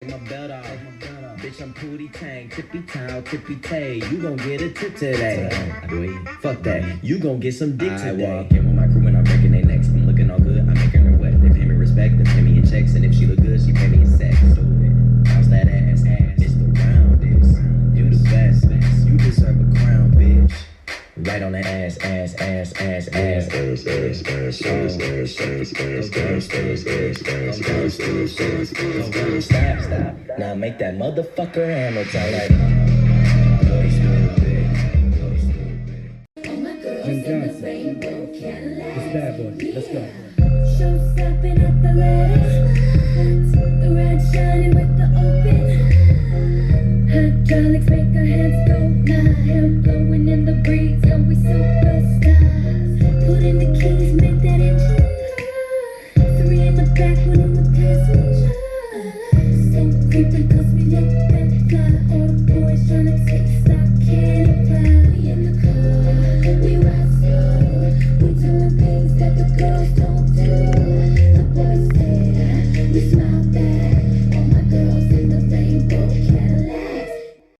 my belt off. Bitch, I'm Pootie Tang, tippy toe, tippy tay. You gon' get a tip today. Fuck that, you gon' get some dick today. I walk in with my crew and I'm breaking their necks. I'm looking all good, I'm making her wet. They pay me respect, they pay me in checks. And if she look good, she pay me in sex. Bounce that ass, it's the roundest. You the best, you deserve a crown, bitch. Right on the ass. Stop. Now make that motherfucker hammer time like. Jim Johnson. It's Bad Boy. Let's go. Showstopping at the lattice. The red shining with the open. Hydraulics make our heads go. My hair blowing in the breeze. Yo, we superstars. Put in the keys, make that engine. 3 in the back, 1 in the passenger. So creepy 'cause we look